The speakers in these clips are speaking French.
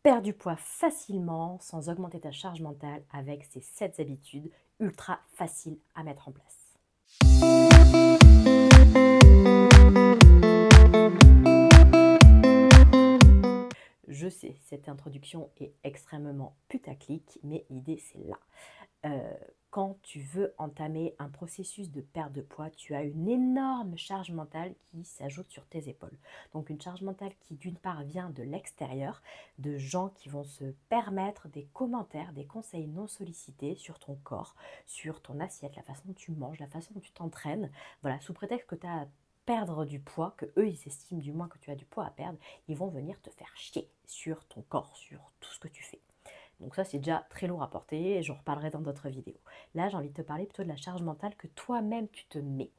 Perds du poids facilement sans augmenter ta charge mentale avec ces 7 habitudes ultra faciles à mettre en place. Je sais, cette introduction est extrêmement putaclic, mais l'idée c'est là. Quand tu veux entamer un processus de perte de poids, tu as une énorme charge mentale qui s'ajoute sur tes épaules. Donc une charge mentale qui d'une part vient de l'extérieur, de gens qui vont se permettre des commentaires, des conseils non sollicités sur ton corps, sur ton assiette, la façon dont tu manges, la façon dont tu t'entraînes. Voilà, sous prétexte que tu as à perdre du poids, que eux ils estiment du moins que tu as du poids à perdre, ils vont venir te faire chier sur ton corps, sur tout ce que tu fais. Donc ça, c'est déjà très lourd à porter et j'en reparlerai dans d'autres vidéos. Là, j'ai envie de te parler plutôt de la charge mentale que toi-même tu te mets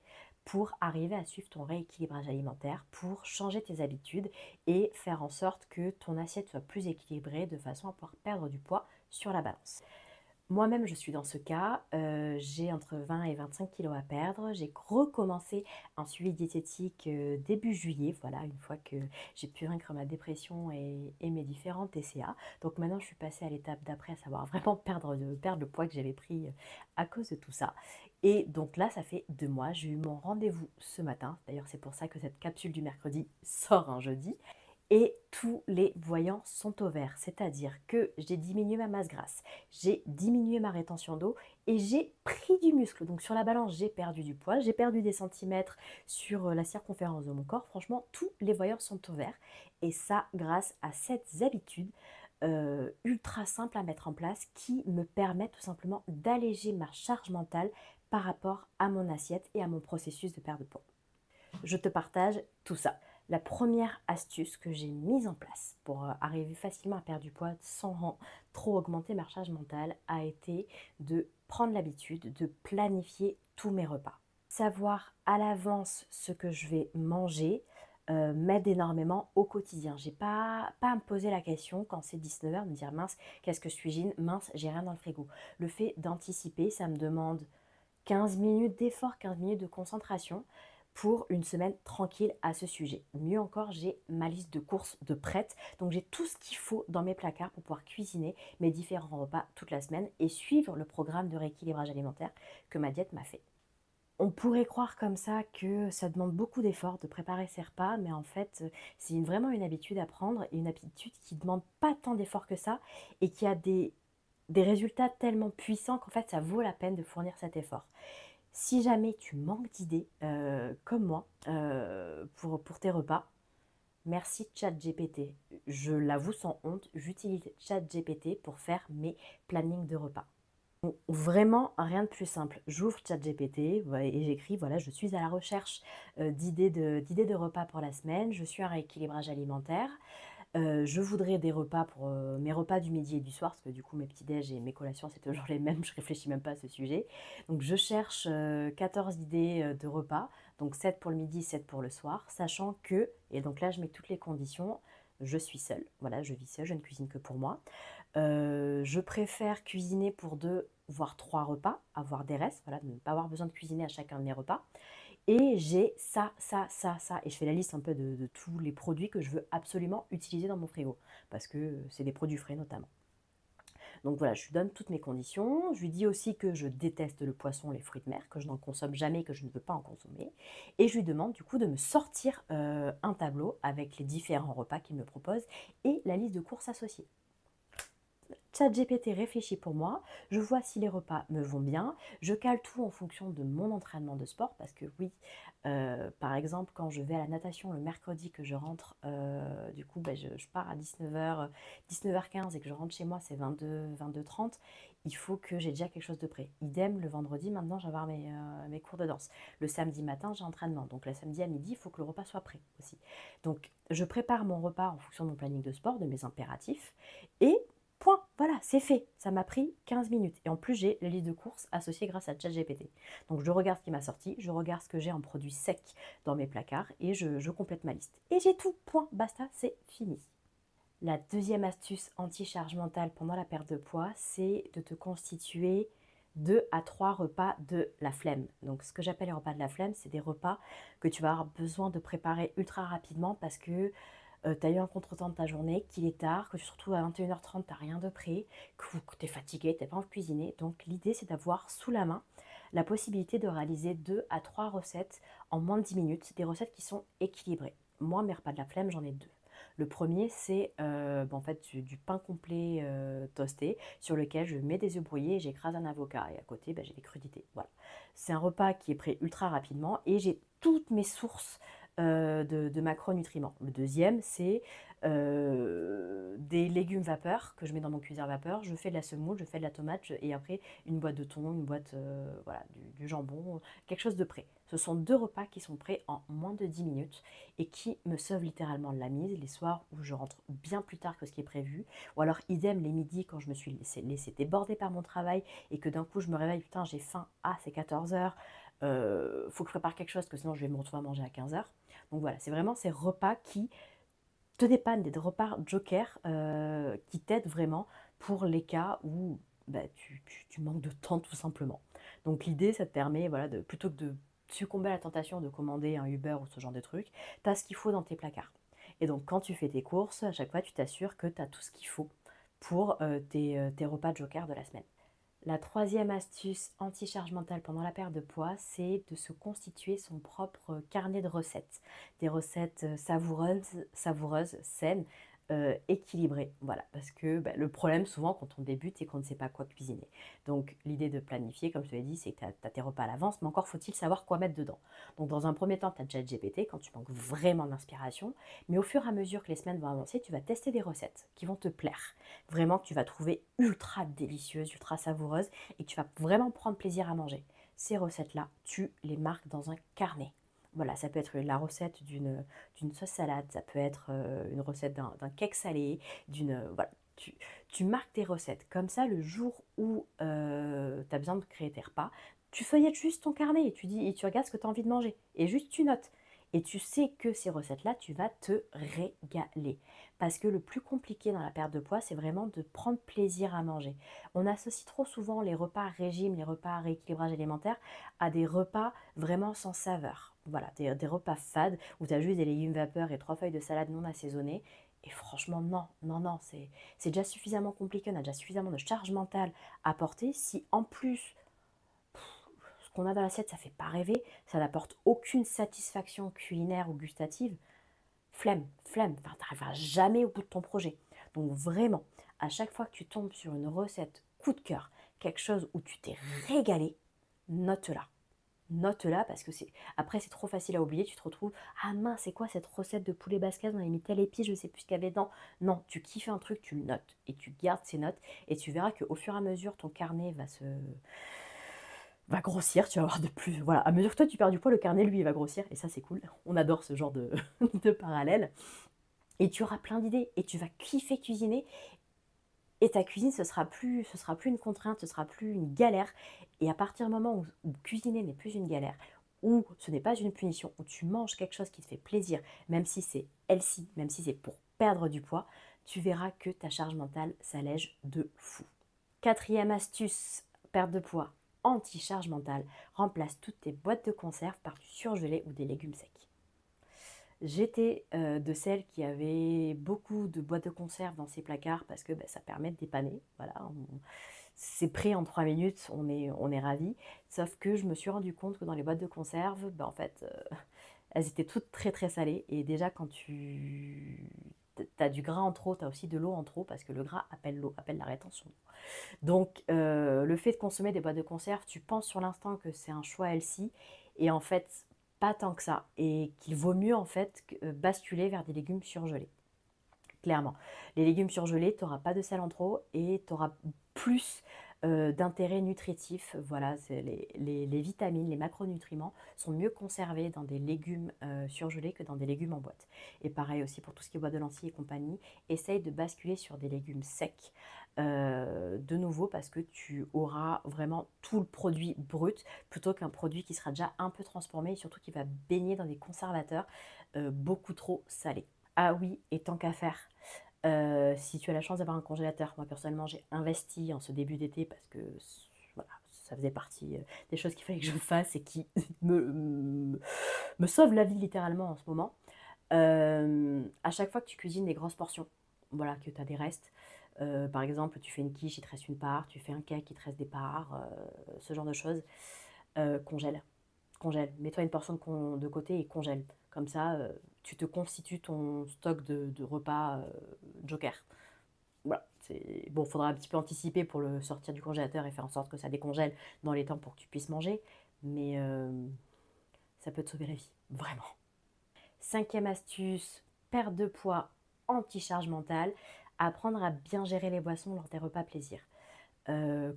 pour arriver à suivre ton rééquilibrage alimentaire, pour changer tes habitudes et faire en sorte que ton assiette soit plus équilibrée de façon à pouvoir perdre du poids sur la balance. Moi-même, je suis dans ce cas. J'ai entre 20 et 25 kilos à perdre. J'ai recommencé un suivi diététique début juillet, voilà, une fois que j'ai pu vaincre ma dépression et mes différentes TCA. Donc maintenant, je suis passée à l'étape d'après, à savoir vraiment perdre le poids que j'avais pris à cause de tout ça. Et donc là, ça fait 2 mois. J'ai eu mon rendez-vous ce matin. D'ailleurs, c'est pour ça que cette capsule du mercredi sort un jeudi. Et tous les voyants sont au vert, c'est-à-dire que j'ai diminué ma masse grasse, j'ai diminué ma rétention d'eau et j'ai pris du muscle. Donc sur la balance, j'ai perdu du poids, j'ai perdu des centimètres sur la circonférence de mon corps. Franchement, tous les voyants sont au vert. Et ça, grâce à cette habitude ultra simple à mettre en place qui me permet tout simplement d'alléger ma charge mentale par rapport à mon assiette et à mon processus de perte de poids. Je te partage tout ça. La première astuce que j'ai mise en place pour arriver facilement à perdre du poids sans trop augmenter ma charge mentale a été de prendre l'habitude de planifier tous mes repas. Savoir à l'avance ce que je vais manger m'aide énormément au quotidien. J'ai pas à me poser la question quand c'est 19h de me dire mince, qu'est-ce que je cuisine? Mince, j'ai rien dans le frigo. Le fait d'anticiper, ça me demande 15 minutes d'effort, 15 minutes de concentration pour une semaine tranquille à ce sujet. Mieux encore, j'ai ma liste de courses de prête. Donc j'ai tout ce qu'il faut dans mes placards pour pouvoir cuisiner mes différents repas toute la semaine et suivre le programme de rééquilibrage alimentaire que ma diète m'a fait. On pourrait croire comme ça que ça demande beaucoup d'efforts de préparer ses repas, mais en fait, c'est vraiment une habitude à prendre et une habitude qui ne demande pas tant d'efforts que ça et qui a des résultats tellement puissants qu'en fait, ça vaut la peine de fournir cet effort. Si jamais tu manques d'idées, comme moi, pour tes repas, merci ChatGPT. Je l'avoue sans honte, j'utilise ChatGPT pour faire mes plannings de repas. Donc, vraiment, rien de plus simple. J'ouvre ChatGPT et j'écris, voilà, je suis à la recherche d'idées de repas pour la semaine, je suis un rééquilibrage alimentaire. Je voudrais des repas pour mes repas du midi et du soir, parce que du coup mes petits-déj et mes collations c'est toujours les mêmes, je réfléchis même pas à ce sujet. Donc je cherche 14 idées de repas, donc 7 pour le midi, 7 pour le soir, sachant que, et donc là je mets toutes les conditions, je suis seule, voilà, je vis seule, je ne cuisine que pour moi. Je préfère cuisiner pour 2 voire 3 repas, avoir des restes, voilà, de ne pas avoir besoin de cuisiner à chacun de mes repas. Et j'ai ça, ça, ça, ça. Et je fais la liste un peu de tous les produits que je veux absolument utiliser dans mon frigo. Parce que c'est des produits frais notamment. Donc voilà, je lui donne toutes mes conditions. Je lui dis aussi que je déteste le poisson, les fruits de mer, que je n'en consomme jamais, que je ne veux pas en consommer. Et je lui demande du coup de me sortir un tableau avec les différents repas qu'il me propose et la liste de courses associées. ChatGPT réfléchit pour moi, je vois si les repas me vont bien, je cale tout en fonction de mon entraînement de sport parce que oui, par exemple quand je vais à la natation le mercredi que je rentre, du coup je pars à 19h, 19h15 et que je rentre chez moi c'est 22h30, il faut que j'ai déjà quelque chose de prêt. Idem le vendredi, maintenant je vais avoir mes cours de danse. Le samedi matin j'ai entraînement, donc le samedi à midi il faut que le repas soit prêt aussi. Donc je prépare mon repas en fonction de mon planning de sport, de mes impératifs et point, voilà, c'est fait. Ça m'a pris 15 minutes. Et en plus, j'ai la liste de courses associée grâce à ChatGPT. Donc, je regarde ce qui m'a sorti, je regarde ce que j'ai en produits secs dans mes placards et je complète ma liste. Et j'ai tout, point, basta, c'est fini. La deuxième astuce anti-charge mentale pendant la perte de poids, c'est de te constituer 2 à 3 repas de la flemme. Donc, ce que j'appelle les repas de la flemme, c'est des repas que tu vas avoir besoin de préparer ultra rapidement parce que tu as eu un contretemps de ta journée, qu'il est tard, que tu te retrouves à 21h30, tu n'as rien de prêt, que tu es fatigué, tu n'as pas envie de cuisiner. Donc l'idée, c'est d'avoir sous la main la possibilité de réaliser 2 à 3 recettes en moins de 10 minutes, des recettes qui sont équilibrées. Moi, mes repas de la flemme, j'en ai 2. Le premier, c'est en fait du pain complet toasté sur lequel je mets des œufs brouillés et j'écrase un avocat. Et à côté, j'ai des crudités. Voilà. C'est un repas qui est prêt ultra rapidement et j'ai toutes mes sources de macronutriments. Le deuxième, c'est des légumes vapeur que je mets dans mon cuiseur vapeur. Je fais de la semoule, je fais de la tomate et après une boîte de thon, une boîte voilà, du jambon, quelque chose de prêt. Ce sont 2 repas qui sont prêts en moins de 10 minutes et qui me sauvent littéralement la mise les soirs où je rentre bien plus tard que ce qui est prévu. Ou alors idem les midis quand je me suis laissé déborder par mon travail et que d'un coup je me réveille, putain j'ai faim, ah c'est 14h, faut que je prépare quelque chose parce que sinon je vais me retrouver à manger à 15h. Donc voilà, c'est vraiment ces repas qui te dépannent, des repas joker qui t'aident vraiment pour les cas où tu manques de temps tout simplement. Donc l'idée, ça te permet, voilà, plutôt que de succomber à la tentation de commander un Uber ou ce genre de truc, tu as ce qu'il faut dans tes placards. Et donc quand tu fais tes courses, à chaque fois, tu t'assures que tu as tout ce qu'il faut pour tes repas joker de la semaine. La troisième astuce anti-charge mentale pendant la perte de poids, c'est de se constituer son propre carnet de recettes. Des recettes savoureuses, saines, équilibrées. Voilà, parce que le problème souvent quand on débute, c'est qu'on ne sait pas quoi cuisiner. Donc l'idée de planifier, comme je te l'ai dit, c'est que tu as tes repas à l'avance, mais encore faut-il savoir quoi mettre dedans. Donc dans un premier temps, tu as ChatGPT quand tu manques vraiment d'inspiration, mais au fur et à mesure que les semaines vont avancer, tu vas tester des recettes qui vont te plaire. Vraiment que tu vas trouver ultra délicieuses, ultra savoureuses et que tu vas vraiment prendre plaisir à manger. Ces recettes-là, tu les marques dans un carnet. Voilà, ça peut être la recette d'une sauce salade, ça peut être une recette d'un cake salé, voilà, tu marques tes recettes. Comme ça, le jour où tu as besoin de créer tes repas, tu feuillettes juste ton carnet et tu regardes ce que tu as envie de manger. Et juste tu notes. Et tu sais que ces recettes-là, tu vas te régaler. Parce que le plus compliqué dans la perte de poids, c'est vraiment de prendre plaisir à manger. On associe trop souvent les repas régime, les repas rééquilibrage alimentaire à des repas vraiment sans saveur. Voilà, des repas fades où tu as juste des légumes vapeur et 3 feuilles de salade non assaisonnées. Et franchement, non, c'est déjà suffisamment compliqué, on a déjà suffisamment de charge mentale à porter. Si en plus, ce qu'on a dans l'assiette, ça ne fait pas rêver, ça n'apporte aucune satisfaction culinaire ou gustative, flemme, enfin, tu n'arriveras jamais au bout de ton projet. Donc vraiment, à chaque fois que tu tombes sur une recette coup de cœur, quelque chose où tu t'es régalé, note-la. Note-la parce que après c'est trop facile à oublier, tu te retrouves, ah mince, c'est quoi cette recette de poulet basquez, on a mis tel épice, je ne sais plus ce qu'il y avait dedans. Non, tu kiffes un truc, tu le notes et tu gardes ces notes et tu verras qu'au fur et à mesure ton carnet va grossir, tu vas avoir de plus. Voilà, à mesure que toi tu perds du poids, le carnet lui il va grossir et ça c'est cool. On adore ce genre de, de parallèle. Et tu auras plein d'idées et tu vas kiffer cuisiner. Et ta cuisine, ce sera plus une contrainte, ce sera plus une galère. Et à partir du moment où cuisiner n'est plus une galère, où ce n'est pas une punition, où tu manges quelque chose qui te fait plaisir, même si c'est healthy, même si c'est pour perdre du poids, tu verras que ta charge mentale s'allège de fou. Quatrième astuce, perte de poids, anti-charge mentale, remplace toutes tes boîtes de conserve par du surgelé ou des légumes secs. J'étais de celles qui avaient beaucoup de boîtes de conserve dans ses placards parce que ça permet de dépanner. Voilà, c'est prêt en 3 minutes, on est ravis. Sauf que je me suis rendu compte que dans les boîtes de conserve, en fait, elles étaient toutes très très salées. Et déjà, quand tu as du gras en trop, tu as aussi de l'eau en trop parce que le gras appelle l'eau, appelle la rétention. Donc, le fait de consommer des boîtes de conserve, tu penses sur l'instant que c'est un choix healthy. Et en fait, pas tant que ça, et qu'il vaut mieux en fait basculer vers des légumes surgelés. Clairement, les légumes surgelés, tu n'auras pas de sel en trop et tu auras plus d'intérêt nutritif. Voilà, les vitamines, les macronutriments sont mieux conservés dans des légumes surgelés que dans des légumes en boîte. Et pareil aussi pour tout ce qui est bois de lentilles et compagnie, essaye de basculer sur des légumes secs. De nouveau parce que tu auras vraiment tout le produit brut plutôt qu'un produit qui sera déjà un peu transformé et surtout qui va baigner dans des conservateurs beaucoup trop salés. Ah oui, et tant qu'à faire, si tu as la chance d'avoir un congélateur, moi personnellement j'ai investi en ce début d'été parce que voilà, ça faisait partie des choses qu'il fallait que je fasse et qui me sauvent la vie littéralement en ce moment. À chaque fois que tu cuisines des grosses portions, voilà, que tu as des restes, par exemple, tu fais une quiche, il te reste une part, tu fais un cake, il te reste des parts, ce genre de choses, congèle. Congèle. Mets-toi une portion de côté et congèle. Comme ça, tu te constitues ton stock de repas joker. Voilà. Bon, il faudra un petit peu anticiper pour le sortir du congélateur et faire en sorte que ça décongèle dans les temps pour que tu puisses manger. Mais ça peut te sauver la vie, vraiment. Cinquième astuce, perte de poids, anti-charge mentale, apprendre à bien gérer les boissons lors des repas plaisir.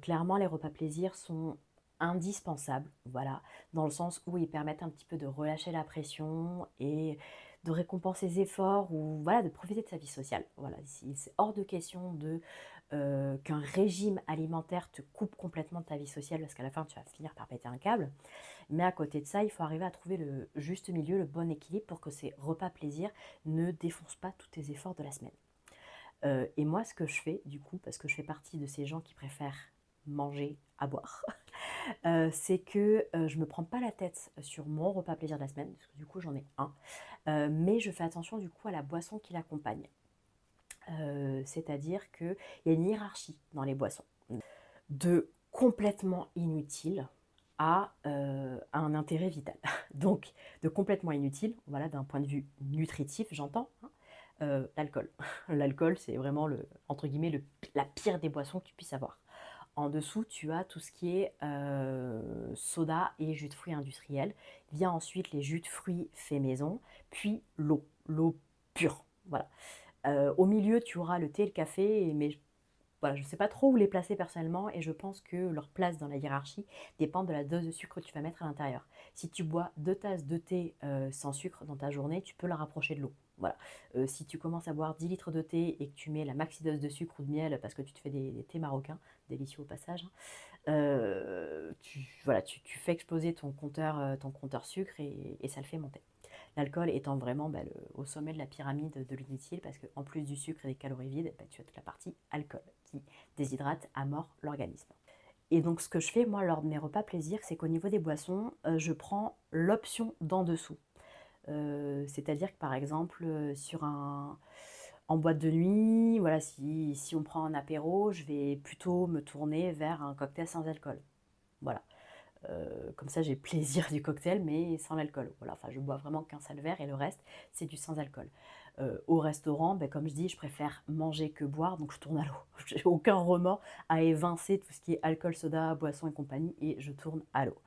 Clairement, les repas plaisir sont indispensables, voilà, dans le sens où ils permettent un petit peu de relâcher la pression et de récompenser ses efforts ou voilà, de profiter de sa vie sociale. Voilà, c'est hors de question qu'un régime alimentaire te coupe complètement de ta vie sociale parce qu'à la fin, tu vas finir par péter un câble. Mais à côté de ça, il faut arriver à trouver le juste milieu, le bon équilibre pour que ces repas plaisir ne défoncent pas tous tes efforts de la semaine. Et moi, ce que je fais, du coup, parce que je fais partie de ces gens qui préfèrent manger à boire, c'est que je ne me prends pas la tête sur mon repas plaisir de la semaine, parce que du coup, j'en ai un, mais je fais attention, du coup, à la boisson qui l'accompagne. C'est-à-dire qu'il y a une hiérarchie dans les boissons, de complètement inutile à un intérêt vital. Donc, de complètement inutile, voilà, d'un point de vue nutritif, j'entends, hein, l'alcool. L'alcool, c'est vraiment, entre guillemets, la pire des boissons que tu puisses avoir. En dessous, tu as tout ce qui est soda et jus de fruits industriels. Vient ensuite les jus de fruits faits maison, puis l'eau pure. Voilà. Au milieu, tu auras le thé et le café, mais voilà, je ne sais pas trop où les placer personnellement et je pense que leur place dans la hiérarchie dépend de la dose de sucre que tu vas mettre à l'intérieur. Si tu bois 2 tasses de thé sans sucre dans ta journée, tu peux la rapprocher de l'eau. Voilà. Si tu commences à boire 10 litres de thé et que tu mets la maxi dose de sucre ou de miel parce que tu te fais des thés marocains, délicieux au passage, hein, voilà, tu fais exploser ton compteur sucre et ça le fait monter. L'alcool étant vraiment au sommet de la pyramide de l'inutile parce qu'en plus du sucre et des calories vides, tu as toute la partie alcool qui déshydrate à mort l'organisme. Et donc ce que je fais moi lors de mes repas plaisir, c'est qu'au niveau des boissons, je prends l'option d'en dessous. C'est-à-dire que par exemple, en boîte de nuit, voilà, si on prend un apéro, je vais plutôt me tourner vers un cocktail sans alcool. Voilà. Comme ça, j'ai plaisir du cocktail, mais sans l'alcool. Voilà, enfin, je bois vraiment qu'un seul verre et le reste, c'est du sans alcool. Au restaurant, comme je dis, je préfère manger que boire, donc je tourne à l'eau. J'ai aucun remords à évincer tout ce qui est alcool, soda, boisson et compagnie, et je tourne à l'eau.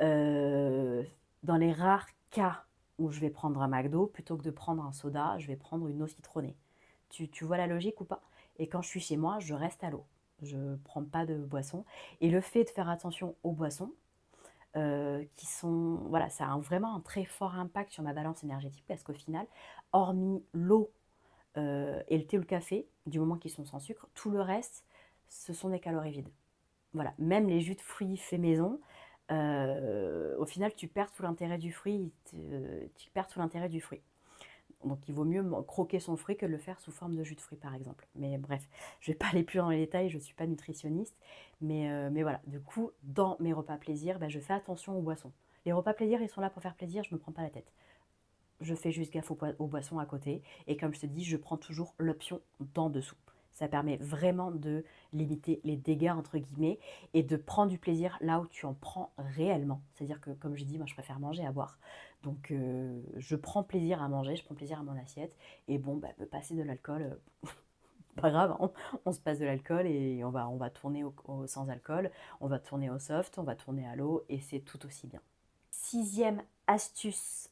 Dans les rares cas où je vais prendre un McDo, plutôt que de prendre un soda, je vais prendre une eau citronnée. Tu vois la logique ou pas? Et quand je suis chez moi, je reste à l'eau. Je ne prends pas de boisson. Et le fait de faire attention aux boissons, qui sont, voilà, ça a vraiment un très fort impact sur ma balance énergétique parce qu'au final, hormis l'eau et le thé ou le café, du moment qu'ils sont sans sucre, tout le reste, ce sont des calories vides. Voilà, même les jus de fruits faits maison, au final, tu perds tout l'intérêt du fruit. Tu perds tout l'intérêt du fruit. Donc il vaut mieux croquer son fruit que de le faire sous forme de jus de fruits par exemple. Mais bref, je ne vais pas aller plus dans les détails, je ne suis pas nutritionniste. Mais voilà, du coup, dans mes repas plaisir, je fais attention aux boissons. Les repas plaisir, ils sont là pour faire plaisir, je ne me prends pas la tête. Je fais juste gaffe aux boissons à côté. Et comme je te dis, je prends toujours l'option d'en dessous. Ça permet vraiment de limiter les dégâts, entre guillemets, et de prendre du plaisir là où tu en prends réellement. C'est-à-dire que, comme je dis, moi, je préfère manger à boire. Donc, je prends plaisir à manger, je prends plaisir à mon assiette. Et bon, me passer de l'alcool, pas grave, hein. On se passe de l'alcool et on va tourner au sans alcool, on va tourner au soft, on va tourner à l'eau, et c'est tout aussi bien. Sixième astuce,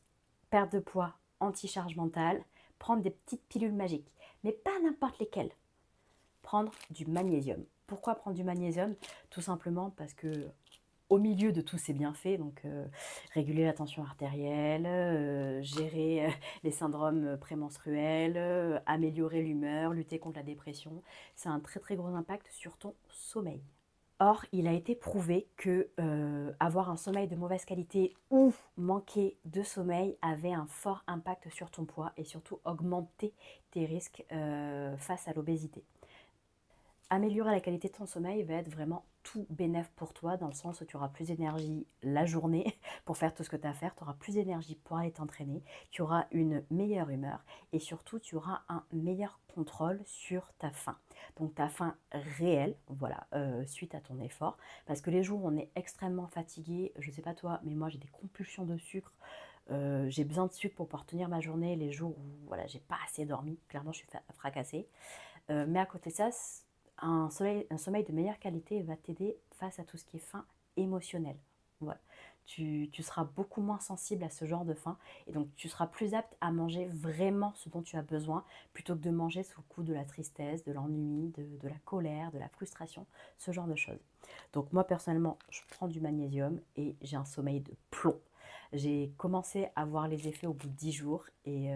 perte de poids, anti-charge mentale, prendre des petites pilules magiques, mais pas n'importe lesquelles. Prendre du magnésium. Pourquoi prendre du magnésium? Tout simplement parce que au milieu de tous ces bienfaits, donc réguler la tension artérielle, gérer les syndromes prémenstruels, améliorer l'humeur, lutter contre la dépression, ça a un très très gros impact sur ton sommeil. Or, il a été prouvé que avoir un sommeil de mauvaise qualité ou manquer de sommeil avait un fort impact sur ton poids et surtout augmenter tes risques face à l'obésité. Améliorer la qualité de ton sommeil va être vraiment tout bénef pour toi, dans le sens où tu auras plus d'énergie la journée pour faire tout ce que tu as à faire, tu auras plus d'énergie pour aller t'entraîner, tu auras une meilleure humeur et surtout tu auras un meilleur contrôle sur ta faim. Donc ta faim réelle, voilà, suite à ton effort. Parce que les jours où on est extrêmement fatigué, je ne sais pas toi, mais moi j'ai des compulsions de sucre. J'ai besoin de sucre pour pouvoir tenir ma journée les jours où voilà, j'ai pas assez dormi. Clairement, je suis fracassée. Mais à côté de ça, un sommeil de meilleure qualité va t'aider face à tout ce qui est faim émotionnelle. Voilà. Tu seras beaucoup moins sensible à ce genre de faim et donc tu seras plus apte à manger vraiment ce dont tu as besoin plutôt que de manger sous le coup de la tristesse, de l'ennui, de la colère, de la frustration, ce genre de choses. Donc moi personnellement, je prends du magnésium et j'ai un sommeil de plomb. J'ai commencé à voir les effets au bout de 10 jours et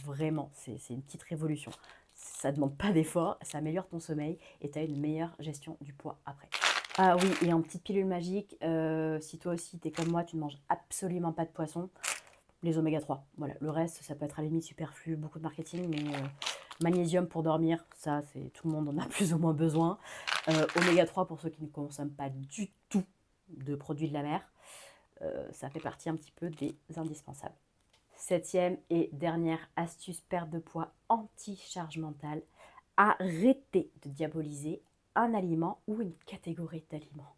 vraiment, c'est une petite révolution. Ça ne demande pas d'effort, ça améliore ton sommeil et tu as une meilleure gestion du poids après. Ah oui, et en petite pilule magique, si toi aussi tu es comme moi, tu ne manges absolument pas de poisson, les oméga 3. Voilà, le reste, ça peut être à la limite superflu, beaucoup de marketing, mais magnésium pour dormir, ça, c'est tout le monde en a plus ou moins besoin. Oméga 3 pour ceux qui ne consomment pas du tout de produits de la mer, ça fait partie un petit peu des indispensables. Septième et dernière astuce perte de poids anti-charge mentale, arrêtez de diaboliser un aliment ou une catégorie d'aliments.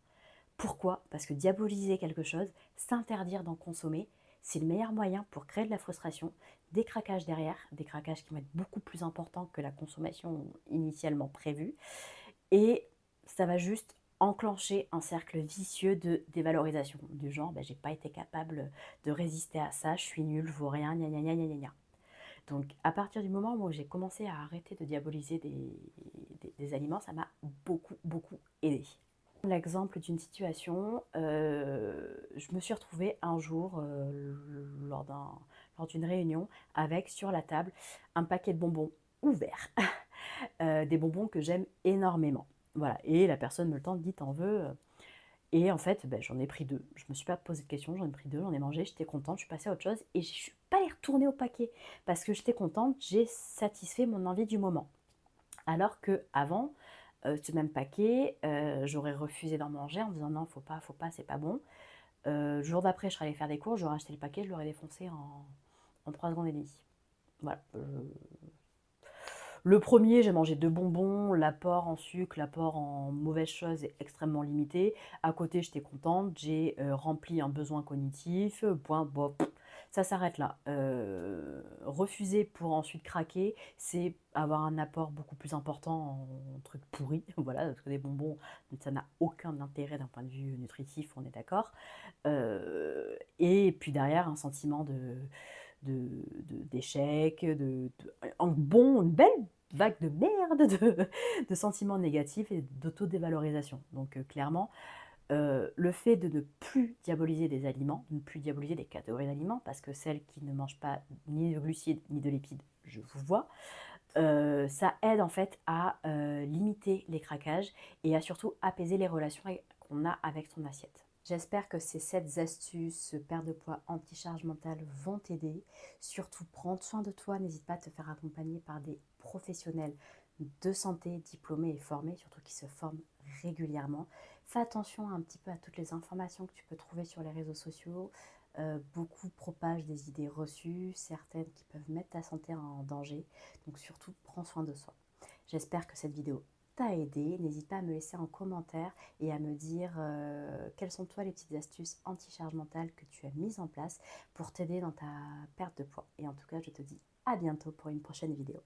Pourquoi? Parce que diaboliser quelque chose, s'interdire d'en consommer, c'est le meilleur moyen pour créer de la frustration, des craquages derrière, des craquages qui vont être beaucoup plus importants que la consommation initialement prévue. Et ça va juste enclencher un cercle vicieux de dévalorisation, du genre j'ai pas été capable de résister à ça, je suis nulle, je vaux rien, gna gna gna gna gna. Donc à partir du moment où j'ai commencé à arrêter de diaboliser des aliments, ça m'a beaucoup aidé. L'exemple d'une situation, je me suis retrouvée un jour lors d'une réunion avec sur la table un paquet de bonbons ouverts. Des bonbons que j'aime énormément. Voilà, et la personne me le tend, dit t'en veux. Et en fait, j'en ai pris deux. Je me suis pas posé de questions, j'en ai pris deux, j'en ai mangé, j'étais contente, je suis passée à autre chose et je suis pas allée retourner au paquet parce que j'étais contente, j'ai satisfait mon envie du moment. Alors que avant, ce même paquet, j'aurais refusé d'en manger en disant non, faut pas, c'est pas bon. Le jour d'après, je serais allée faire des cours, j'aurais acheté le paquet, je l'aurais défoncé en 3 secondes et demie. Voilà, le premier, j'ai mangé 2 bonbons, l'apport en sucre, l'apport en mauvaises choses est extrêmement limité. À côté, j'étais contente, j'ai rempli un besoin cognitif, point, bon, ça s'arrête là. Refuser pour ensuite craquer, c'est avoir un apport beaucoup plus important en trucs pourris, voilà, parce que des bonbons, ça n'a aucun intérêt d'un point de vue nutritif, on est d'accord. Et puis derrière, un sentiment d'échec, une belle vague de merde, de sentiments négatifs et d'autodévalorisation. Donc clairement, le fait de ne plus diaboliser des aliments, de ne plus diaboliser des catégories d'aliments, parce que celles qui ne mangent pas ni de glucides ni de lipides, je vous vois, ça aide en fait à limiter les craquages et à surtout apaiser les relations qu'on a avec son assiette. J'espère que ces 7 astuces perte de poids anti-charge mentale vont t'aider. Surtout, prends soin de toi. N'hésite pas à te faire accompagner par des professionnels de santé diplômés et formés, surtout qui se forment régulièrement. Fais attention un petit peu à toutes les informations que tu peux trouver sur les réseaux sociaux. Beaucoup propagent des idées reçues, certaines qui peuvent mettre ta santé en danger. Donc surtout, prends soin de soi. J'espère que cette vidéo t'a aidé. N'hésite pas à me laisser en commentaire et à me dire quelles sont toi les petites astuces anti-charge mentale que tu as mises en place pour t'aider dans ta perte de poids. Et en tout cas, je te dis à bientôt pour une prochaine vidéo.